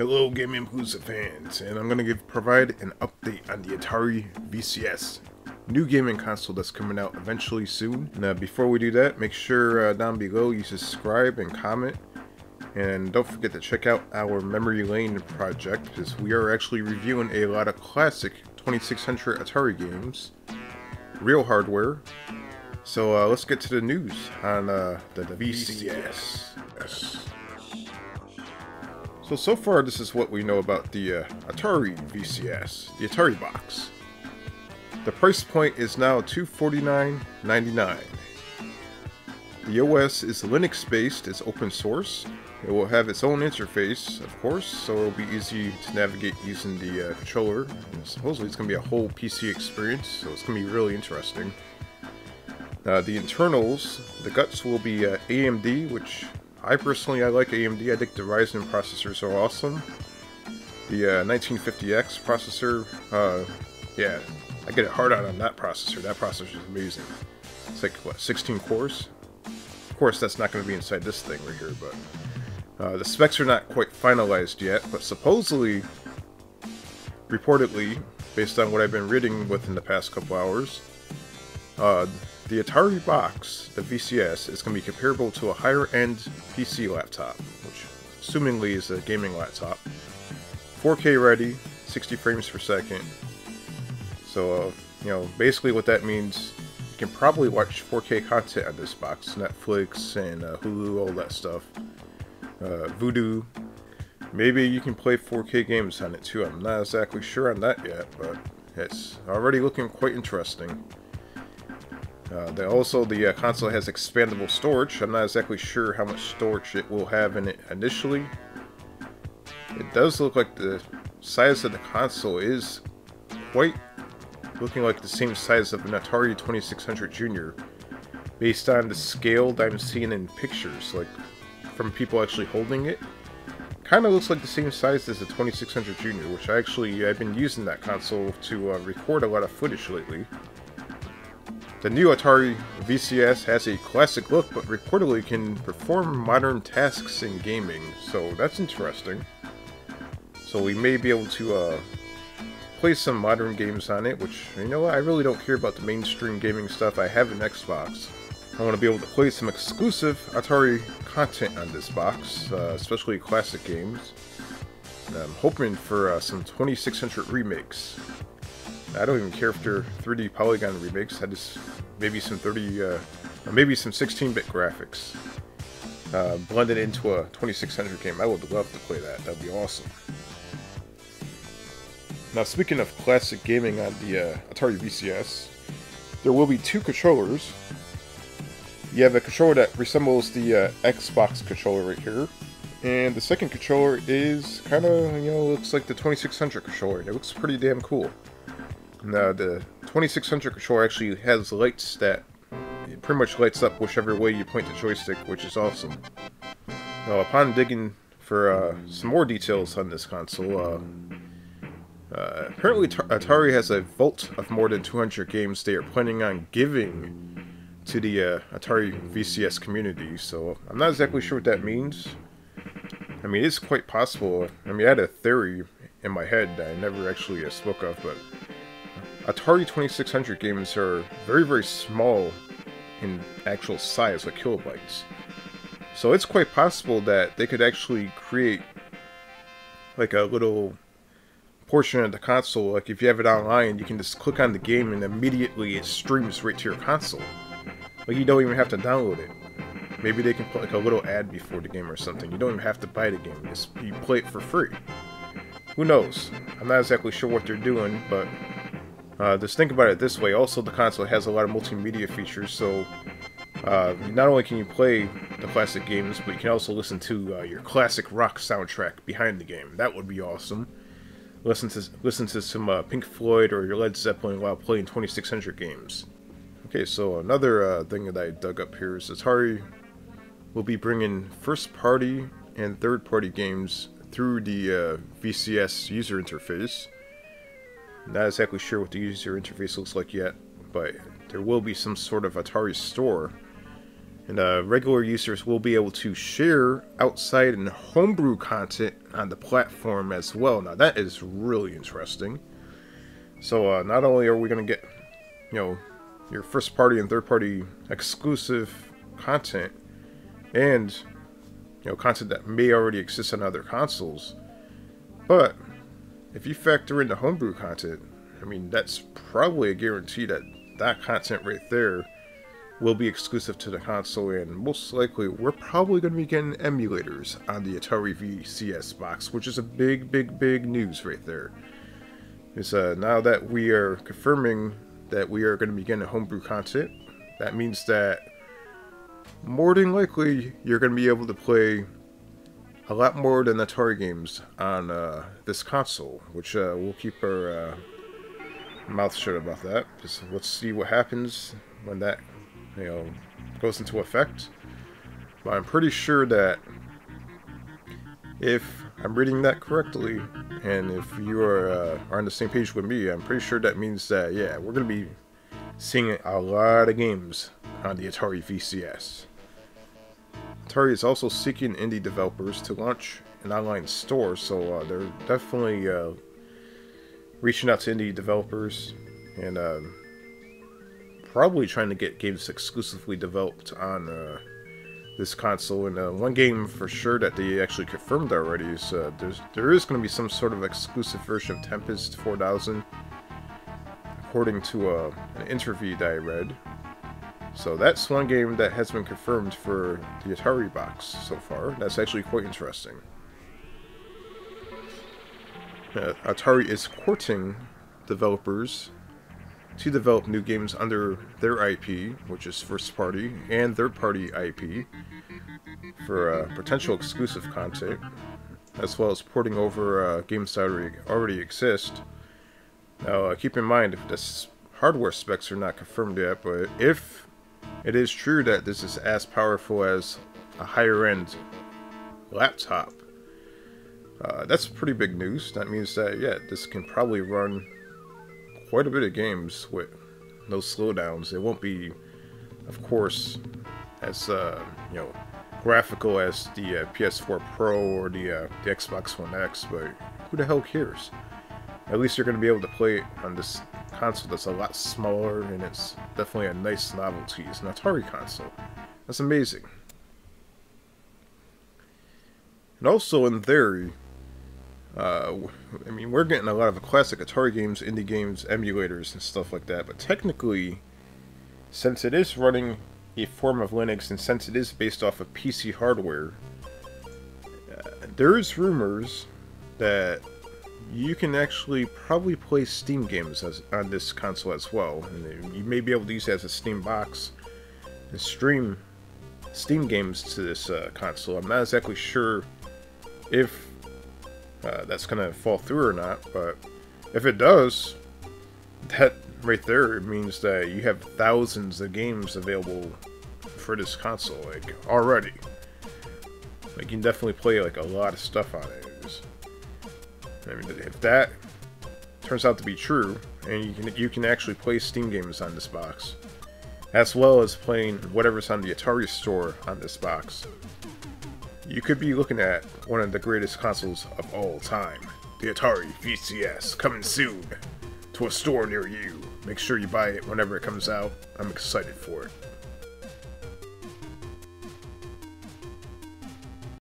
Hello Gaming Palooza fans, and I'm going to provide an update on the Atari VCS, new gaming console that's coming out eventually soon. Now before we do that, make sure down below you subscribe and comment, and don't forget to check out our Memory Lane project, because we are actually reviewing a lot of classic 2600 Atari games, real hardware. So let's get to the news on the VCS. So far this is what we know about the Atari VCS, the Atari box. The price point is now $249.99. The OS is Linux based, it's open source. It will have its own interface, of course, so it will be easy to navigate using the controller. And supposedly it's going to be a whole PC experience, so it's going to be really interesting. The internals, the guts will be AMD, which I like AMD. I think the Ryzen processors are awesome. The 1950X processor, yeah, I get it hard on that processor. That processor is amazing. It's like, what, 16 cores? Of course, that's not going to be inside this thing right here, but the specs are not quite finalized yet, but supposedly, reportedly, based on what I've been reading within the past couple hours, the Atari box, the VCS, is going to be comparable to a higher-end PC laptop, which assumingly is a gaming laptop. 4K ready, 60 frames per second. So, you know, basically what that means, you can probably watch 4K content on this box. Netflix and Hulu, all that stuff. Voodoo. Maybe you can play 4K games on it too. I'm not exactly sure on that yet, but it's already looking quite interesting. The console has expandable storage. I'm not exactly sure how much storage it will have in it initially. It does look like the size of the console is quite looking like the same size of an Atari 2600 Junior, based on the scale that I'm seeing in pictures, like from people actually holding it. Kind of looks like the same size as the 2600 Junior, which I've been using that console to record a lot of footage lately. The new Atari VCS has a classic look, but reportedly can perform modern tasks in gaming, so that's interesting. So we may be able to play some modern games on it, which, you know what, I really don't care about the mainstream gaming stuff. I have an Xbox. I want to be able to play some exclusive Atari content on this box, especially classic games. And I'm hoping for some 2600 remakes. I don't even care if they're 3D polygon remakes. I just maybe some 16-bit graphics blended into a 2600 game. I would love to play that. That'd be awesome. Now, speaking of classic gaming on the Atari VCS, there will be two controllers. You have a controller that resembles the Xbox controller right here, and the second controller is kind of, you know, looks like the 2600 controller. It looks pretty damn cool. Now, the 2600 controller actually has lights that it pretty much lights up whichever way you point the joystick, which is awesome. Now, upon digging for some more details on this console, apparently Atari has a vault of more than 200 games they are planning on giving to the Atari VCS community, so I'm not exactly sure what that means. I mean, it's quite possible. I mean, I had a theory in my head that I never actually spoke of, but Atari 2600 games are very, very small in actual size, like kilobytes. So it's quite possible that they could actually create like a little portion of the console. Like if you have it online, you can just click on the game and immediately it streams right to your console. Like you don't even have to download it. Maybe they can put like a little ad before the game or something. You don't even have to buy the game. You play it for free. Who knows? I'm not exactly sure what they're doing, but just think about it this way. Also, the console has a lot of multimedia features, so not only can you play the classic games, but you can also listen to your classic rock soundtrack behind the game. That would be awesome. Listen to some Pink Floyd or your Led Zeppelin while playing 2600 games. Okay, so another thing that I dug up here is Atari will be bringing first-party and third-party games through the VCS user interface. Not exactly sure what the user interface looks like yet, but there will be some sort of Atari store And regular users will be able to share outside and homebrew content on the platform as well. Now that is really interesting. So not only are we going to get, your first party and third party exclusive content, and content that may already exist on other consoles, but if you factor in the homebrew content, I mean, that's probably a guarantee that that content right there will be exclusive to the console, and most likely we're probably going to be getting emulators on the Atari VCS box, which is a big news right there. Because now that we are confirming that we are going to be getting homebrew content, that means that more than likely you're going to be able to play a lot more than Atari games on this console, which we'll keep our mouth shut about that. Just let's see what happens when that goes into effect. But I'm pretty sure that if I'm reading that correctly, and if you are on the same page with me, I'm pretty sure that means that, yeah, we're going to be seeing a lot of games on the Atari VCS. Atari is also seeking indie developers to launch an online store, so they're definitely reaching out to indie developers and probably trying to get games exclusively developed on this console. And one game for sure that they actually confirmed already is there is going to be some sort of exclusive version of Tempest 4000, according to an interview that I read. So that's one game that has been confirmed for the Atari box so far. That's actually quite interesting. Atari is courting developers to develop new games under their IP, which is first party and third party IP, for potential exclusive content, as well as porting over games that already exist. Now keep in mind, if the hardware specs are not confirmed yet, but if it is true that this is as powerful as a higher end laptop, that's pretty big news. That means that, yeah, this can probably run quite a bit of games with no slowdowns. It won't be, of course, as graphical as the PS4 Pro or the Xbox One X, but who the hell cares? At least you're going to be able to play it on this console that's a lot smaller, and it's definitely a nice novelty. It's an Atari console. That's amazing. And also, in theory, I mean, we're getting a lot of classic Atari games, indie games, emulators, and stuff like that, but technically, since it is running a form of Linux, and since it is based off of PC hardware, there is rumors that you can actually probably play Steam games on this console as well, and you may be able to use it as a Steam box and stream Steam games to this console. I'm not exactly sure if that's going to fall through or not, but if it does, that right there means that you have thousands of games available for this console, like, already. Like, you can definitely play, like, a lot of stuff on it. I mean, if that turns out to be true, and you can actually play Steam games on this box, as well as playing whatever's on the Atari store on this box, you could be looking at one of the greatest consoles of all time. The Atari VCS, coming soon to a store near you. Make sure you buy it whenever it comes out. I'm excited for it.